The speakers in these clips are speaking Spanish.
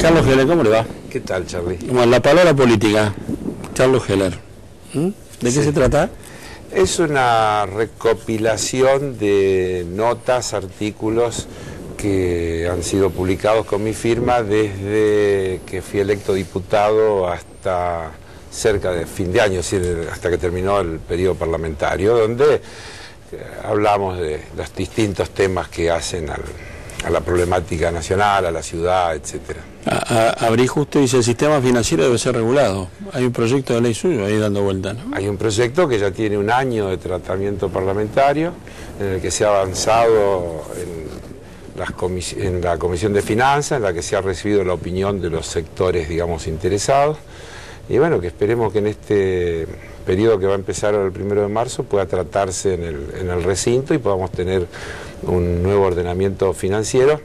Carlos Heller, ¿cómo le va? ¿Qué tal, Charlie? Bueno, la palabra política, Carlos Heller. ¿De qué se trata? Es una recopilación de notas, artículos que han sido publicados con mi firma desde que fui electo diputado hasta cerca de fin de año, es decir, hasta que terminó el periodo parlamentario, donde hablamos de los distintos temas que hacen a la problemática nacional, a la ciudad, etcétera. Abrí justo y dice, el sistema financiero debe ser regulado. Hay un proyecto de ley suyo ahí dando vuelta, ¿no? Hay un proyecto que ya tiene un año de tratamiento parlamentario, en el que se ha avanzado en la Comisión de Finanzas, en la que se ha recibido la opinión de los sectores, digamos, interesados. Y bueno, que esperemos que en este periodo que va a empezar el 1 de marzo pueda tratarse en el recinto y podamos tener un nuevo ordenamiento financiero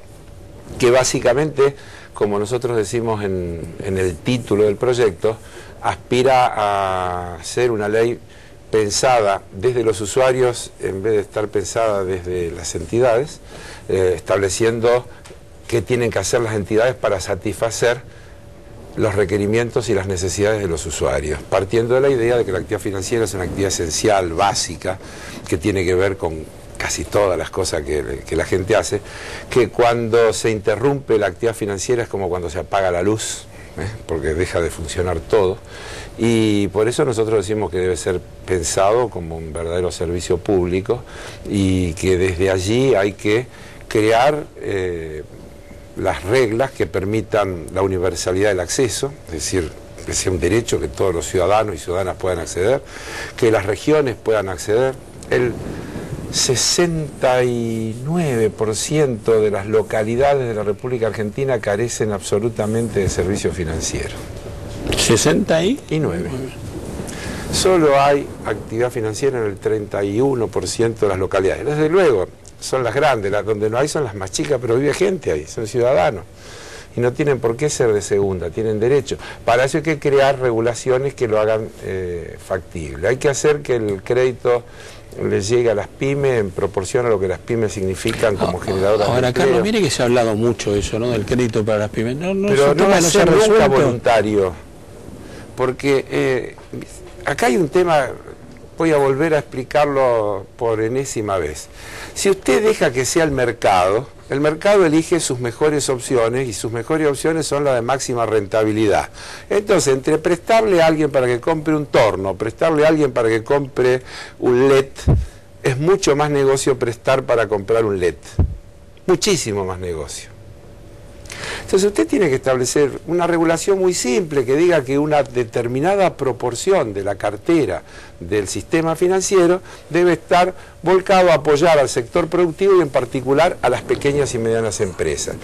que básicamente, como nosotros decimos en el título del proyecto, aspira a ser una ley pensada desde los usuarios en vez de estar pensada desde las entidades, estableciendo qué tienen que hacer las entidades para satisfacer los requerimientos y las necesidades de los usuarios, partiendo de la idea de que la actividad financiera es una actividad esencial, básica, que tiene que ver con casi todas las cosas que la gente hace, que cuando se interrumpe la actividad financiera es como cuando se apaga la luz, porque deja de funcionar todo, y por eso nosotros decimos que debe ser pensado como un verdadero servicio público y que desde allí hay que crear las reglas que permitan la universalidad del acceso, es decir, que sea un derecho que todos los ciudadanos y ciudadanas puedan acceder, que las regiones puedan acceder. El 69% de las localidades de la República Argentina carecen absolutamente de servicio financiero. 69. Solo hay actividad financiera en el 31% de las localidades. Desde luego, son las grandes, donde no hay son las más chicas, pero vive gente ahí, son ciudadanos. Y no tienen por qué ser de segunda, tienen derecho. Para eso hay que crear regulaciones que lo hagan factible. Hay que hacer que el crédito les llegue a las pymes en proporción a lo que las pymes significan como generadoras de empleo. Ahora, Carlos, mire que se ha hablado mucho de eso, ¿no? Del crédito para las pymes. Pero no va a ser nunca voluntario. Porque acá hay un tema, voy a volver a explicarlo por enésima vez. Si usted deja que sea el mercado elige sus mejores opciones y sus mejores opciones son las de máxima rentabilidad. Entonces, entre prestarle a alguien para que compre un torno, prestarle a alguien para que compre un LED, es mucho más negocio prestar para comprar un LED. Muchísimo más negocio. Entonces usted tiene que establecer una regulación muy simple que diga que una determinada proporción de la cartera del sistema financiero debe estar volcado a apoyar al sector productivo y en particular a las pequeñas y medianas empresas.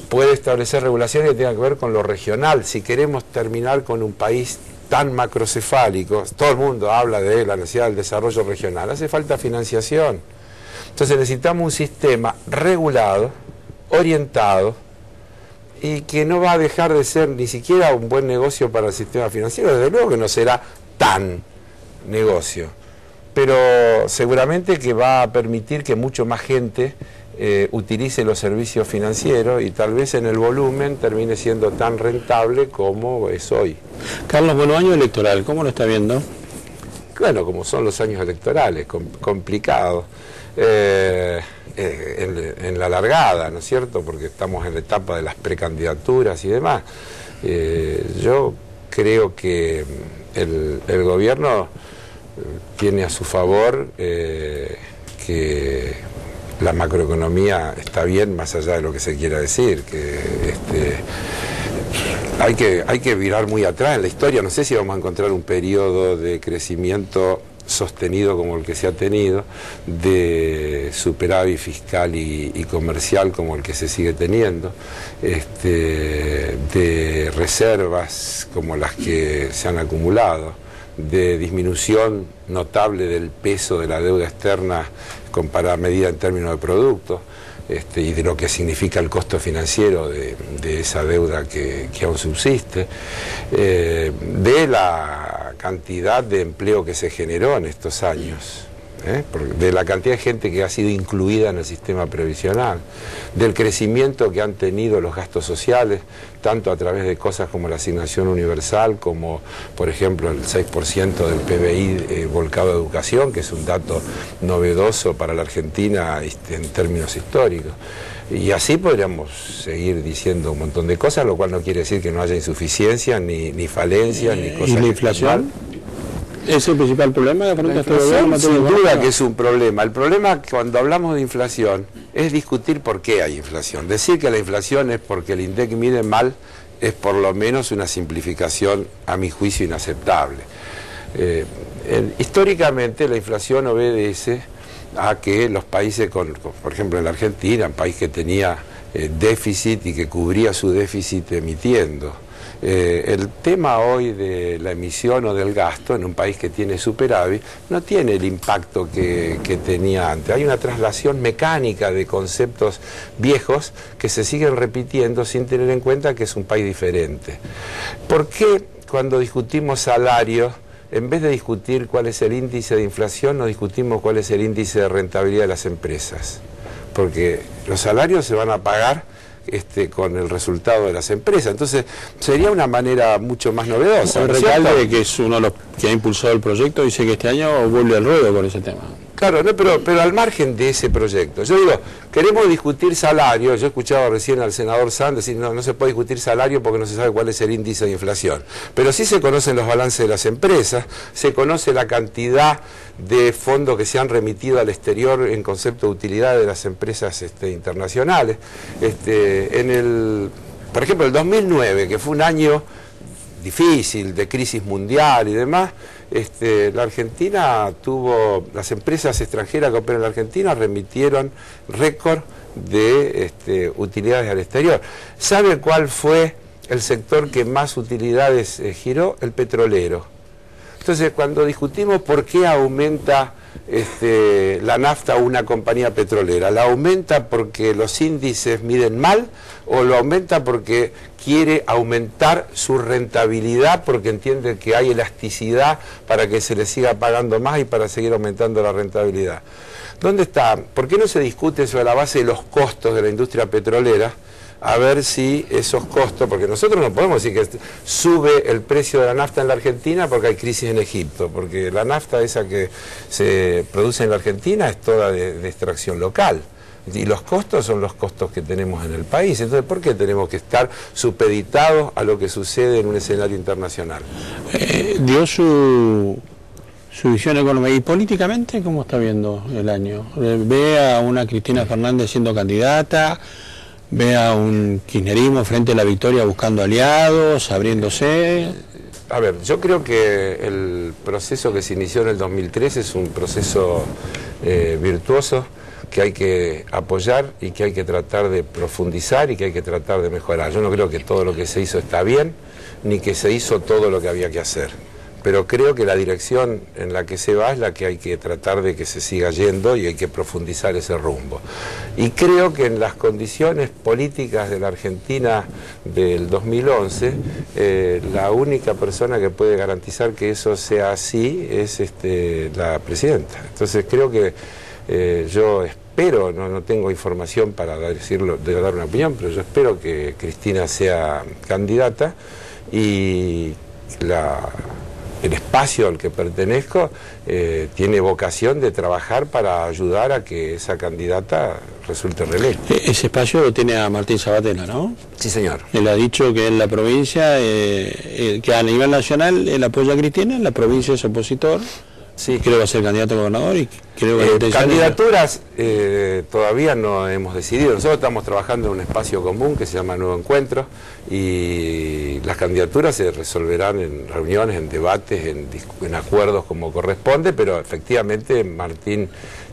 Puede establecer regulaciones que tengan que ver con lo regional. Si queremos terminar con un país tan macrocefálico, todo el mundo habla de la necesidad del desarrollo regional, hace falta financiación. Entonces necesitamos un sistema regulado, orientado, y que no va a dejar de ser ni siquiera un buen negocio para el sistema financiero, desde luego que no será tan negocio, pero seguramente que va a permitir que mucho más gente utilice los servicios financieros y tal vez en el volumen termine siendo tan rentable como es hoy. Carlos, bueno, año electoral, ¿cómo lo está viendo? Bueno, como son los años electorales, complicados. En la largada, ¿no es cierto? Porque estamos en la etapa de las precandidaturas y demás. Yo creo que el gobierno tiene a su favor que la macroeconomía está bien, más allá de lo que se quiera decir, que hay que mirar muy atrás en la historia. No sé si vamos a encontrar un periodo de crecimiento sostenido como el que se ha tenido, de superávit fiscal y comercial como el que se sigue teniendo, de reservas como las que se han acumulado, de disminución notable del peso de la deuda externa comparada medida en términos de producto, y de lo que significa el costo financiero de esa deuda que aún subsiste, de la cantidad de empleo que se generó en estos años. de la cantidad de gente que ha sido incluida en el sistema previsional, del crecimiento que han tenido los gastos sociales, tanto a través de cosas como la asignación universal, como por ejemplo el 6% del PBI volcado a educación, que es un dato novedoso para la Argentina en términos históricos. Y así podríamos seguir diciendo un montón de cosas, lo cual no quiere decir que no haya insuficiencia, ni falencias, ni cosas. ¿Y la inflación? ¿Es el principal problema de la inflación? Sin duda que es un problema. El problema cuando hablamos de inflación es discutir por qué hay inflación. Decir que la inflación es porque el INDEC mide mal es por lo menos una simplificación, a mi juicio, inaceptable. Históricamente la inflación obedece a que los países, por ejemplo en la Argentina, un país que tenía déficit y que cubría su déficit emitiendo. El tema hoy de la emisión o del gasto en un país que tiene superávit no tiene el impacto que tenía antes. Hay una traslación mecánica de conceptos viejos que se siguen repitiendo sin tener en cuenta que es un país diferente. ¿Por qué cuando discutimos salarios, en vez de discutir cuál es el índice de inflación, no discutimos cuál es el índice de rentabilidad de las empresas? Porque los salarios se van a pagar con el resultado de las empresas. Entonces, sería una manera mucho más novedosa. El Recalde, que es uno de los que ha impulsado el proyecto, dice que este año vuelve al ruedo con ese tema. Claro, no, pero al margen de ese proyecto. Yo digo, queremos discutir salario. Yo he escuchado recién al senador Sanz decir, no se puede discutir salario porque no se sabe cuál es el índice de inflación. Pero sí se conocen los balances de las empresas, se conoce la cantidad de fondos que se han remitido al exterior en concepto de utilidad de las empresas internacionales. Por ejemplo, el 2009, que fue un año difícil, de crisis mundial y demás, la Argentina tuvo, las empresas extranjeras que operan en la Argentina remitieron récord de utilidades al exterior. ¿Sabe cuál fue el sector que más utilidades giró? El petrolero. Entonces, cuando discutimos por qué aumenta la nafta una compañía petrolera, ¿la aumenta porque los índices miden mal o lo aumenta porque quiere aumentar su rentabilidad, porque entiende que hay elasticidad para que se le siga pagando más y para seguir aumentando la rentabilidad? ¿Dónde está? ¿Por qué no se discute sobre la base de los costos de la industria petrolera? A ver si esos costos, porque nosotros no podemos decir que sube el precio de la nafta en la Argentina porque hay crisis en Egipto, porque la nafta esa que se produce en la Argentina es toda de extracción local. Y los costos son los costos que tenemos en el país. Entonces, ¿por qué tenemos que estar supeditados a lo que sucede en un escenario internacional? Dio su visión económica. ¿Y políticamente cómo está viendo el año? ¿Ve a una Cristina Fernández siendo candidata? ¿Ve a un kirchnerismo frente a la victoria buscando aliados, abriéndose? A ver, yo creo que el proceso que se inició en el 2013 es un proceso virtuoso, que hay que apoyar y que hay que tratar de profundizar y que hay que tratar de mejorar. Yo no creo que todo lo que se hizo está bien, ni que se hizo todo lo que había que hacer. Pero creo que la dirección en la que se va es la que hay que tratar de que se siga yendo y hay que profundizar ese rumbo. Y creo que en las condiciones políticas de la Argentina del 2011, la única persona que puede garantizar que eso sea así es la presidenta. Entonces creo que yo espero, no tengo información para decirlo, de dar una opinión, pero yo espero que Cristina sea candidata y el espacio al que pertenezco tiene vocación de trabajar para ayudar a que esa candidata resulte reelecta. Ese espacio lo tiene a Martín Sabatella, ¿no? Sí, señor. Él ha dicho que en la provincia, que a nivel nacional él apoya a Cristina, en la provincia es opositor. Sí, creo que va a ser candidato a gobernador y creo que candidaturas todavía no hemos decidido. Nosotros estamos trabajando en un espacio común que se llama Nuevo Encuentro y las candidaturas se resolverán en reuniones, en debates, en acuerdos como corresponde, pero efectivamente Martín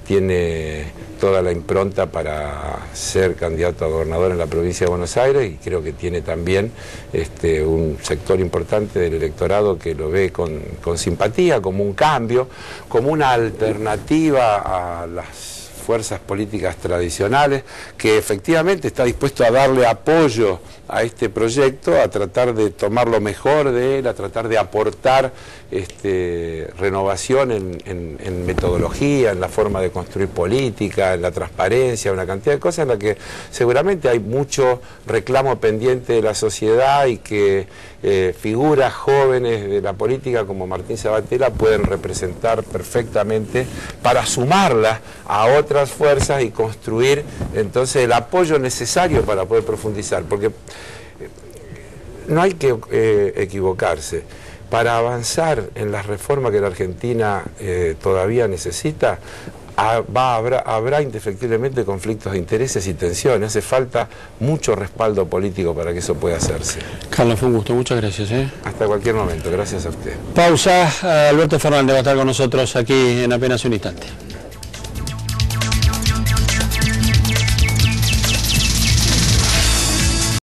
tiene toda la impronta para ser candidato a gobernador en la provincia de Buenos Aires y creo que tiene también un sector importante del electorado que lo ve con simpatía, como un cambio, como una alternativa a las fuerzas políticas tradicionales, que efectivamente está dispuesto a darle apoyo a este proyecto, a tratar de tomar lo mejor de él, a tratar de aportar renovación en metodología, en la forma de construir política, en la transparencia, una cantidad de cosas en las que seguramente hay mucho reclamo pendiente de la sociedad y que figuras jóvenes de la política como Martín Sabatella pueden representar perfectamente para sumarla a otras fuerzas y construir entonces el apoyo necesario para poder profundizar, porque no hay que equivocarse. Para avanzar en las reformas que la Argentina todavía necesita, habrá indefectiblemente conflictos de intereses y tensiones. Hace falta mucho respaldo político para que eso pueda hacerse. Carlos, fue un gusto, muchas gracias. Hasta cualquier momento, gracias a usted. Pausa, Alberto Fernández va a estar con nosotros aquí en apenas un instante.